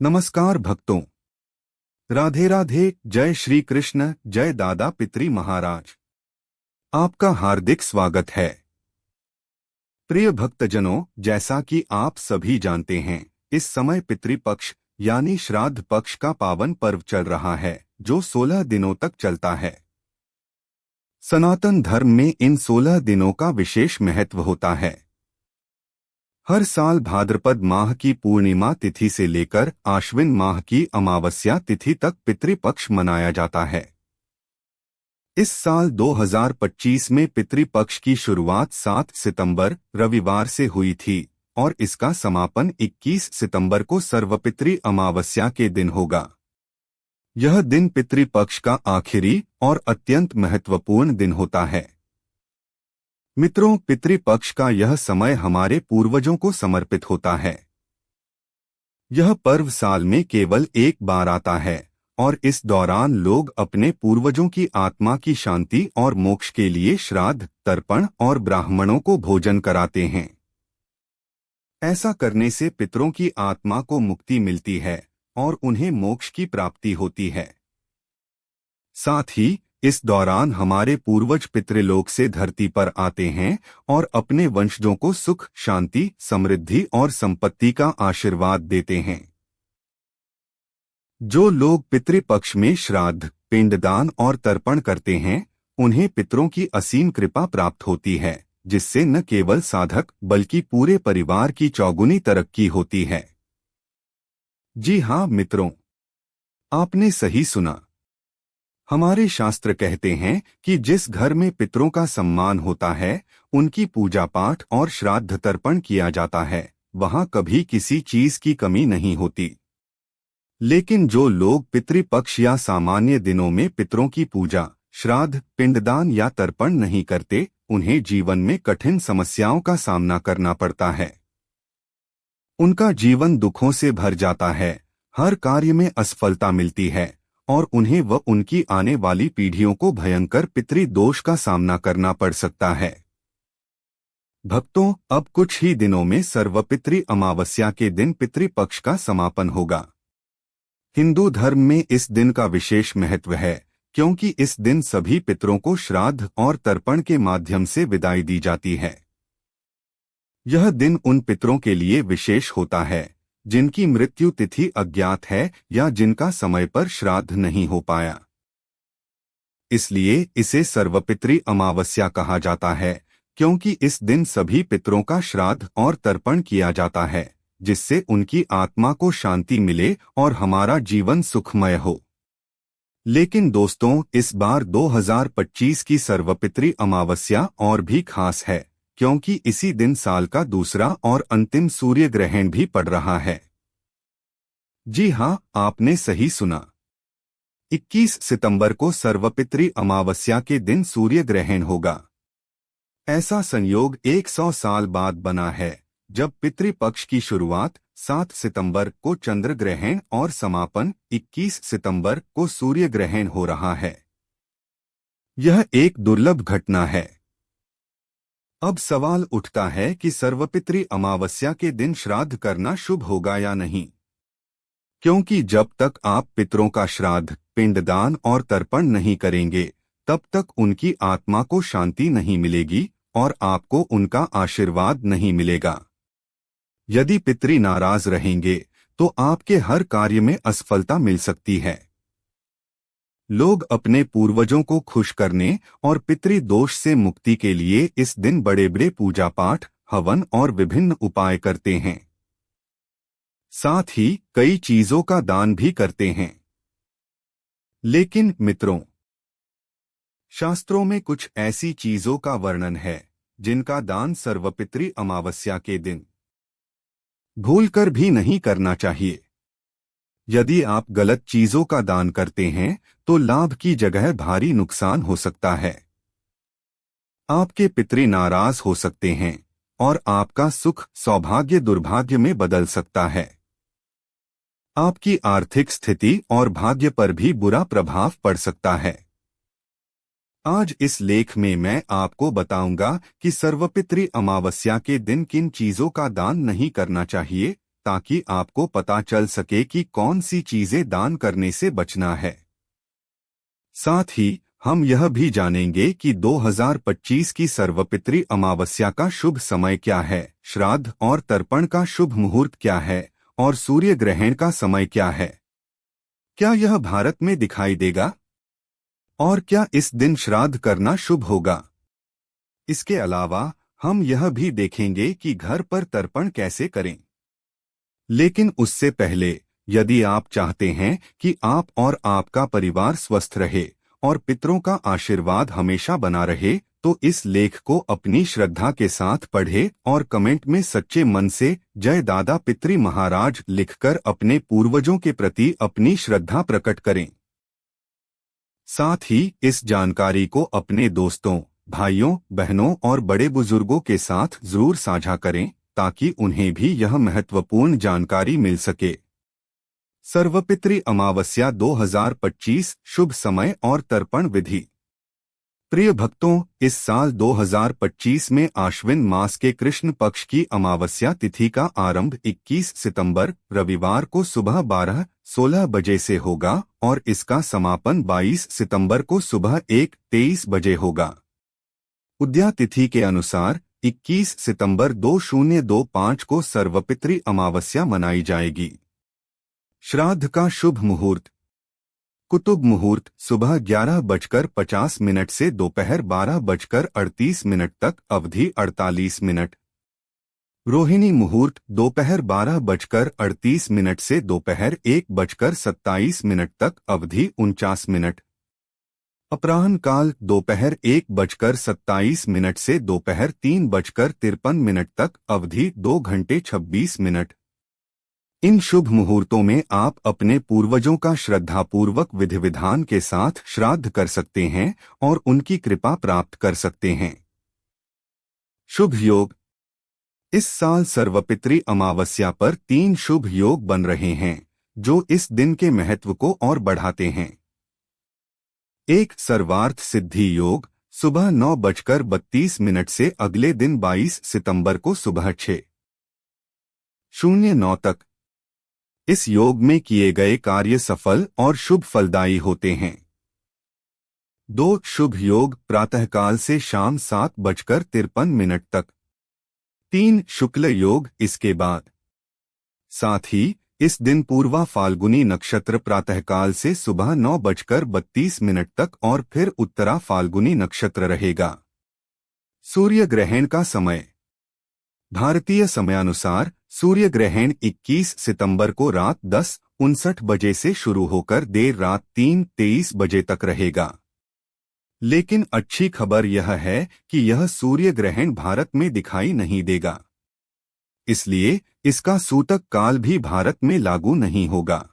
नमस्कार भक्तों। राधे राधे। जय श्री कृष्ण। जय दादा पितरी महाराज। आपका हार्दिक स्वागत है। प्रिय भक्तजनों, जैसा कि आप सभी जानते हैं, इस समय पितृपक्ष यानी श्राद्ध पक्ष का पावन पर्व चल रहा है, जो 16 दिनों तक चलता है। सनातन धर्म में इन 16 दिनों का विशेष महत्व होता है। हर साल भाद्रपद माह की पूर्णिमा तिथि से लेकर आश्विन माह की अमावस्या तिथि तक पितृपक्ष मनाया जाता है। इस साल 2025 में पितृपक्ष की शुरुआत 7 सितंबर रविवार से हुई थी और इसका समापन 21 सितंबर को सर्वपितृ अमावस्या के दिन होगा। यह दिन पितृपक्ष का आखिरी और अत्यंत महत्वपूर्ण दिन होता है। मित्रों, पितृपक्ष का यह समय हमारे पूर्वजों को समर्पित होता है। यह पर्व साल में केवल एक बार आता है और इस दौरान लोग अपने पूर्वजों की आत्मा की शांति और मोक्ष के लिए श्राद्ध, तर्पण और ब्राह्मणों को भोजन कराते हैं। ऐसा करने से पितरों की आत्मा को मुक्ति मिलती है और उन्हें मोक्ष की प्राप्ति होती है। साथ ही इस दौरान हमारे पूर्वज पितृलोक से धरती पर आते हैं और अपने वंशजों को सुख, शांति, समृद्धि और संपत्ति का आशीर्वाद देते हैं। जो लोग पितृपक्ष में श्राद्ध, पिंडदान और तर्पण करते हैं, उन्हें पितरों की असीम कृपा प्राप्त होती है, जिससे न केवल साधक बल्कि पूरे परिवार की चौगुनी तरक्की होती है। जी हाँ मित्रों, आपने सही सुना। हमारे शास्त्र कहते हैं कि जिस घर में पितरों का सम्मान होता है, उनकी पूजा पाठ और श्राद्ध तर्पण किया जाता है, वहां कभी किसी चीज की कमी नहीं होती। लेकिन जो लोग पितृपक्ष या सामान्य दिनों में पितरों की पूजा, श्राद्ध, पिंडदान या तर्पण नहीं करते, उन्हें जीवन में कठिन समस्याओं का सामना करना पड़ता है। उनका जीवन दुखों से भर जाता है, हर कार्य में असफलता मिलती है और उन्हें व उनकी आने वाली पीढ़ियों को भयंकर पितृदोष का सामना करना पड़ सकता है। भक्तों, अब कुछ ही दिनों में सर्वपितृ अमावस्या के दिन पितृपक्ष का समापन होगा। हिंदू धर्म में इस दिन का विशेष महत्व है, क्योंकि इस दिन सभी पितरों को श्राद्ध और तर्पण के माध्यम से विदाई दी जाती है। यह दिन उन पितरों के लिए विशेष होता है जिनकी मृत्यु तिथि अज्ञात है या जिनका समय पर श्राद्ध नहीं हो पाया। इसलिए इसे सर्वपितृ अमावस्या कहा जाता है, क्योंकि इस दिन सभी पितरों का श्राद्ध और तर्पण किया जाता है, जिससे उनकी आत्मा को शांति मिले और हमारा जीवन सुखमय हो। लेकिन दोस्तों, इस बार 2025 की सर्वपितृ अमावस्या और भी खास है, क्योंकि इसी दिन साल का दूसरा और अंतिम सूर्य ग्रहण भी पड़ रहा है। जी हाँ, आपने सही सुना। 21 सितंबर को सर्वपितृ अमावस्या के दिन सूर्य ग्रहण होगा। ऐसा संयोग 100 साल बाद बना है, जब पितृपक्ष की शुरुआत 7 सितंबर को चंद्र ग्रहण और समापन 21 सितंबर को सूर्य ग्रहण हो रहा है। यह एक दुर्लभ घटना है। अब सवाल उठता है कि सर्वपितृ अमावस्या के दिन श्राद्ध करना शुभ होगा या नहीं, क्योंकि जब तक आप पितरों का श्राद्ध, पिंडदान और तर्पण नहीं करेंगे, तब तक उनकी आत्मा को शांति नहीं मिलेगी और आपको उनका आशीर्वाद नहीं मिलेगा। यदि पितृ नाराज रहेंगे तो आपके हर कार्य में असफलता मिल सकती है। लोग अपने पूर्वजों को खुश करने और पितृदोष से मुक्ति के लिए इस दिन बड़े बड़े पूजा पाठ, हवन और विभिन्न उपाय करते हैं। साथ ही कई चीजों का दान भी करते हैं। लेकिन मित्रों, शास्त्रों में कुछ ऐसी चीजों का वर्णन है जिनका दान सर्वपितृ अमावस्या के दिन भूलकर भी नहीं करना चाहिए। यदि आप गलत चीजों का दान करते हैं तो लाभ की जगह भारी नुकसान हो सकता है। आपके पितृ नाराज हो सकते हैं और आपका सुख सौभाग्य दुर्भाग्य में बदल सकता है। आपकी आर्थिक स्थिति और भाग्य पर भी बुरा प्रभाव पड़ सकता है। आज इस लेख में मैं आपको बताऊंगा कि सर्वपितृ अमावस्या के दिन किन चीजों का दान नहीं करना चाहिए, ताकि आपको पता चल सके कि कौन सी चीजें दान करने से बचना है। साथ ही हम यह भी जानेंगे कि 2025 की सर्वपितृ अमावस्या का शुभ समय क्या है, श्राद्ध और तर्पण का शुभ मुहूर्त क्या है और सूर्य ग्रहण का समय क्या है। क्या यह भारत में दिखाई देगा और क्या इस दिन श्राद्ध करना शुभ होगा। इसके अलावा हम यह भी देखेंगे कि घर पर तर्पण कैसे करें। लेकिन उससे पहले, यदि आप चाहते हैं कि आप और आपका परिवार स्वस्थ रहे और पितरों का आशीर्वाद हमेशा बना रहे, तो इस लेख को अपनी श्रद्धा के साथ पढ़ें और कमेंट में सच्चे मन से जय दादा पितृ महाराज लिखकर अपने पूर्वजों के प्रति अपनी श्रद्धा प्रकट करें। साथ ही इस जानकारी को अपने दोस्तों, भाइयों, बहनों और बड़े बुजुर्गों के साथ जरूर साझा करें ताकि उन्हें भी यह महत्वपूर्ण जानकारी मिल सके। सर्वपितृ अमावस्या 2025 शुभ समय और तर्पण विधि। प्रिय भक्तों, इस साल 2025 में आश्विन मास के कृष्ण पक्ष की अमावस्या तिथि का आरंभ 21 सितंबर रविवार को सुबह 12:16 बजे से होगा और इसका समापन 22 सितंबर को सुबह 1:23 बजे होगा। उदया तिथि के अनुसार 21 सितंबर 2025 को सर्वपितृ अमावस्या मनाई जाएगी। श्राद्ध का शुभ मुहूर्त। कुतुब मुहूर्त सुबह 11:50 से दोपहर 12:38 तक, अवधि 48 मिनट। रोहिणी मुहूर्त दोपहर 12:38 से दोपहर 1:27 तक, अवधि 49 मिनट। अपराह्न काल दोपहर 1:27 से दोपहर 3:53 तक, अवधि 2 घंटे 26 मिनट। इन शुभ मुहूर्तों में आप अपने पूर्वजों का श्रद्धापूर्वक विधि विधान के साथ श्राद्ध कर सकते हैं और उनकी कृपा प्राप्त कर सकते हैं। शुभ योग। इस साल सर्वपितृ अमावस्या पर 3 शुभ योग बन रहे हैं जो इस दिन के महत्व को और बढ़ाते हैं। 1. सर्वार्थ सिद्धि योग, सुबह 9:32 से अगले दिन 22 सितंबर को सुबह 6:09 तक। इस योग में किए गए कार्य सफल और शुभ फलदायी होते हैं। 2. शुभ योग, प्रातःकाल से शाम 7:53 तक। 3. शुक्ल योग, इसके बाद। साथ ही इस दिन पूर्वा फाल्गुनी नक्षत्र प्रातःकाल से सुबह 9:32 तक और फिर उत्तरा फाल्गुनी नक्षत्र रहेगा। सूर्य ग्रहण का समय। भारतीय समयानुसार सूर्य ग्रहण 21 सितंबर को रात 10:59 बजे से शुरू होकर देर रात 3:23 बजे तक रहेगा। लेकिन अच्छी खबर यह है कि यह सूर्य ग्रहण भारत में दिखाई नहीं देगा, इसलिए इसका सूतक काल भी भारत में लागू नहीं होगा।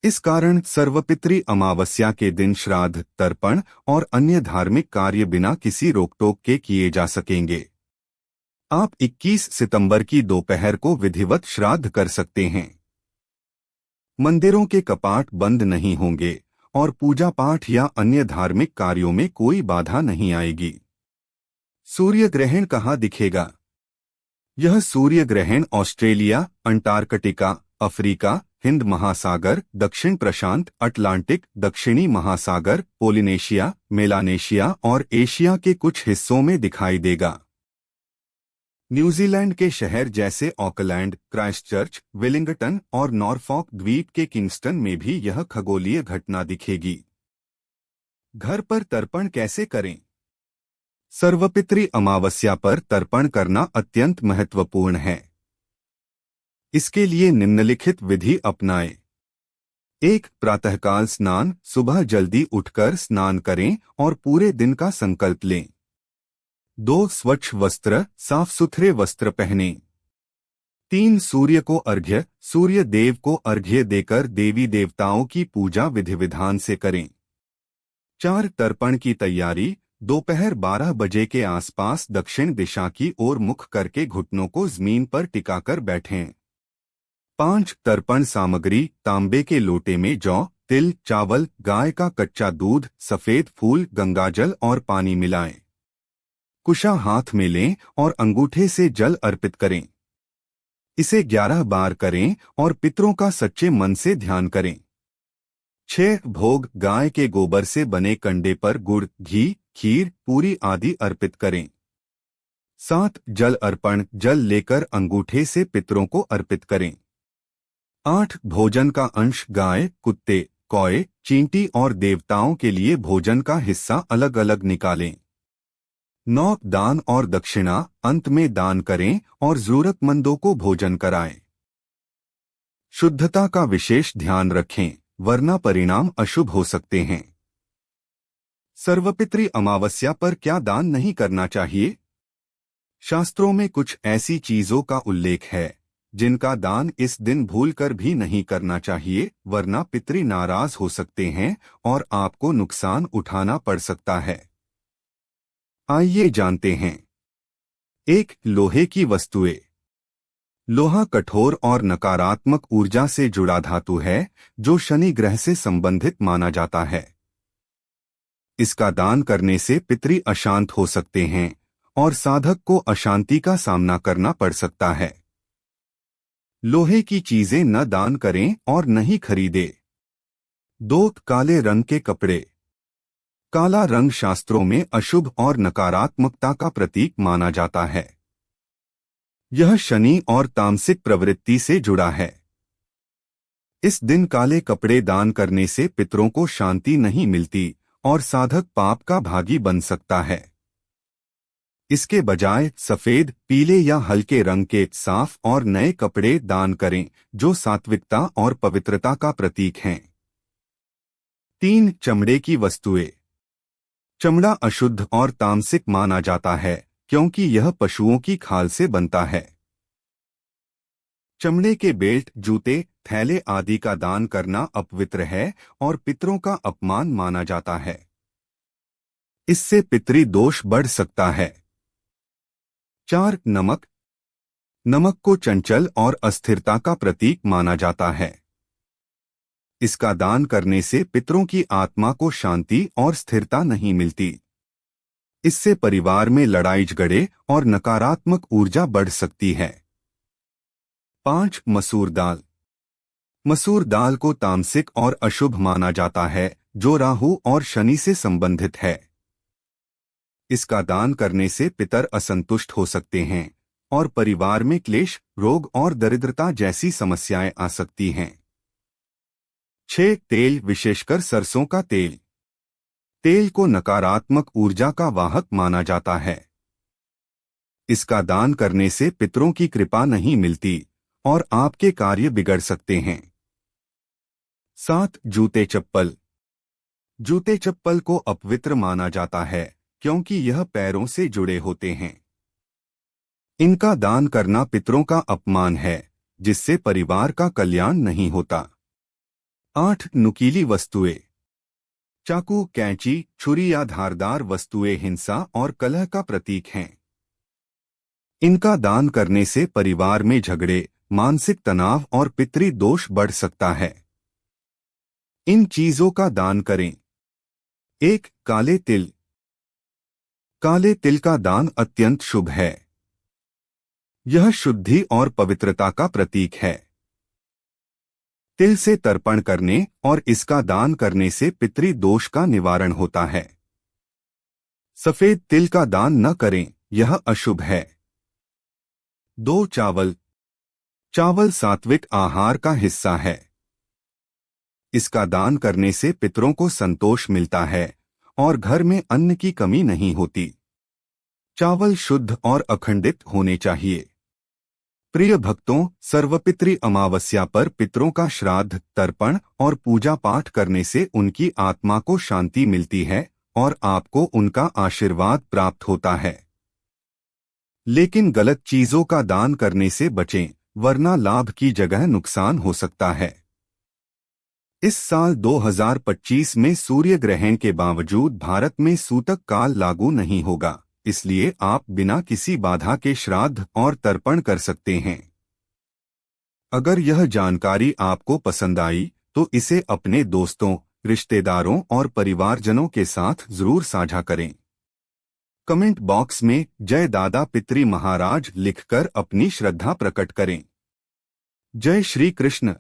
इस कारण सर्वपितृ अमावस्या के दिन श्राद्ध, तर्पण और अन्य धार्मिक कार्य बिना किसी रोकटोक के किए जा सकेंगे। आप 21 सितंबर की दोपहर को विधिवत श्राद्ध कर सकते हैं। मंदिरों के कपाट बंद नहीं होंगे और पूजा पाठ या अन्य धार्मिक कार्यों में कोई बाधा नहीं आएगी। सूर्य ग्रहण कहाँ दिखेगा? यह सूर्य ग्रहण ऑस्ट्रेलिया, अंटार्कटिका, अफ्रीका, हिंद महासागर, दक्षिण प्रशांत, अटलांटिक, दक्षिणी महासागर, पोलिनेशिया, मेलानेशिया और एशिया के कुछ हिस्सों में दिखाई देगा। न्यूजीलैंड के शहर जैसे ऑकलैंड, क्राइस्टचर्च, वेलिंगटन और नॉरफॉक द्वीप के किंगस्टन में भी यह खगोलीय घटना दिखेगी। घर पर तर्पण कैसे करें? सर्वपितृ अमावस्या पर तर्पण करना अत्यंत महत्वपूर्ण है। इसके लिए निम्नलिखित विधि अपनाएं। 1. प्रातःकाल स्नान, सुबह जल्दी उठकर स्नान करें और पूरे दिन का संकल्प लें। 2. स्वच्छ वस्त्र, साफ सुथरे वस्त्र पहनें। 3. सूर्य को अर्घ्य, सूर्य देव को अर्घ्य देकर देवी देवताओं की पूजा विधि विधान से करें। 4. तर्पण की तैयारी, दोपहर 12 बजे के आसपास दक्षिण दिशा की ओर मुख करके घुटनों को जमीन पर टिकाकर बैठें। 5. तर्पण सामग्री, तांबे के लोटे में जौ, तिल, चावल, गाय का कच्चा दूध, सफेद फूल, गंगाजल और पानी मिलाएं। कुशा हाथ में लें और अंगूठे से जल अर्पित करें। इसे 11 बार करें और पितरों का सच्चे मन से ध्यान करें। 6 भोग गाय के गोबर से बने कंडे पर गुड़, घी, खीर, पूरी आदि अर्पित करें। 7 जल अर्पण, जल लेकर अंगूठे से पितरों को अर्पित करें। 8 भोजन का अंश गाय, कुत्ते, कौए, चींटी और देवताओं के लिए भोजन का हिस्सा अलग अलग निकालें। 9 दान और दक्षिणा, अंत में दान करें और जरूरतमंदों को भोजन कराएं। शुद्धता का विशेष ध्यान रखें, वरना परिणाम अशुभ हो सकते हैं। सर्वपितृ अमावस्या पर क्या दान नहीं करना चाहिए? शास्त्रों में कुछ ऐसी चीजों का उल्लेख है जिनका दान इस दिन भूलकर भी नहीं करना चाहिए, वरना पितृ नाराज हो सकते हैं और आपको नुकसान उठाना पड़ सकता है। आइए जानते हैं। 1 लोहे की वस्तुएं। लोहा कठोर और नकारात्मक ऊर्जा से जुड़ा धातु है जो शनि ग्रह से संबंधित माना जाता है। इसका दान करने से पितृ अशांत हो सकते हैं और साधक को अशांति का सामना करना पड़ सकता है। लोहे की चीजें न दान करें और न ही खरीदें। 2 काले रंग के कपड़े। काला रंग शास्त्रों में अशुभ और नकारात्मकता का प्रतीक माना जाता है। यह शनि और तामसिक प्रवृत्ति से जुड़ा है। इस दिन काले कपड़े दान करने से पितरों को शांति नहीं मिलती और साधक पाप का भागी बन सकता है। इसके बजाय सफेद, पीले या हल्के रंग के साफ और नए कपड़े दान करें जो सात्विकता और पवित्रता का प्रतीक हैं। 3 चमड़े की वस्तुएं। चमड़ा अशुद्ध और तामसिक माना जाता है क्योंकि यह पशुओं की खाल से बनता है। चमड़े के बेल्ट, जूते, थैले आदि का दान करना अपवित्र है और पितरों का अपमान माना जाता है। इससे पितृ दोष बढ़ सकता है। 4 नमक। नमक को चंचल और अस्थिरता का प्रतीक माना जाता है। इसका दान करने से पितरों की आत्मा को शांति और स्थिरता नहीं मिलती। इससे परिवार में लड़ाई झगड़े और नकारात्मक ऊर्जा बढ़ सकती है। 5 मसूर दाल। मसूर दाल को तामसिक और अशुभ माना जाता है जो राहु और शनि से संबंधित है। इसका दान करने से पितर असंतुष्ट हो सकते हैं और परिवार में क्लेश, रोग और दरिद्रता जैसी समस्याएं आ सकती हैं। 6 तेल, विशेषकर सरसों का तेल। तेल को नकारात्मक ऊर्जा का वाहक माना जाता है। इसका दान करने से पितरों की कृपा नहीं मिलती और आपके कार्य बिगड़ सकते हैं। 7 जूते चप्पल। जूते चप्पल को अपवित्र माना जाता है क्योंकि यह पैरों से जुड़े होते हैं। इनका दान करना पितरों का अपमान है जिससे परिवार का कल्याण नहीं होता। 8 नुकीली वस्तुएं। चाकू, कैंची, छुरी या धारदार वस्तुएं हिंसा और कलह का प्रतीक हैं। इनका दान करने से परिवार में झगड़े, मानसिक तनाव और पितृ दोष बढ़ सकता है। इन चीजों का दान करें। 1 काले तिल। काले तिल का दान अत्यंत शुभ है। यह शुद्धि और पवित्रता का प्रतीक है। तिल से तर्पण करने और इसका दान करने से पितृ दोष का निवारण होता है। सफेद तिल का दान न करें, यह अशुभ है। 2 चावल। चावल सात्विक आहार का हिस्सा है। इसका दान करने से पितरों को संतोष मिलता है और घर में अन्न की कमी नहीं होती। चावल शुद्ध और अखंडित होने चाहिए। प्रिय भक्तों, सर्वपितृ अमावस्या पर पितरों का श्राद्ध, तर्पण और पूजा पाठ करने से उनकी आत्मा को शांति मिलती है और आपको उनका आशीर्वाद प्राप्त होता है। लेकिन गलत चीजों का दान करने से बचें, वरना लाभ की जगह नुकसान हो सकता है। इस साल 2025 में सूर्य ग्रहण के बावजूद भारत में सूतक काल लागू नहीं होगा, इसलिए आप बिना किसी बाधा के श्राद्ध और तर्पण कर सकते हैं। अगर यह जानकारी आपको पसंद आई तो इसे अपने दोस्तों, रिश्तेदारों और परिवारजनों के साथ जरूर साझा करें। कमेंट बॉक्स में जय दादा पितृ महाराज लिखकर अपनी श्रद्धा प्रकट करें। जय श्री कृष्ण।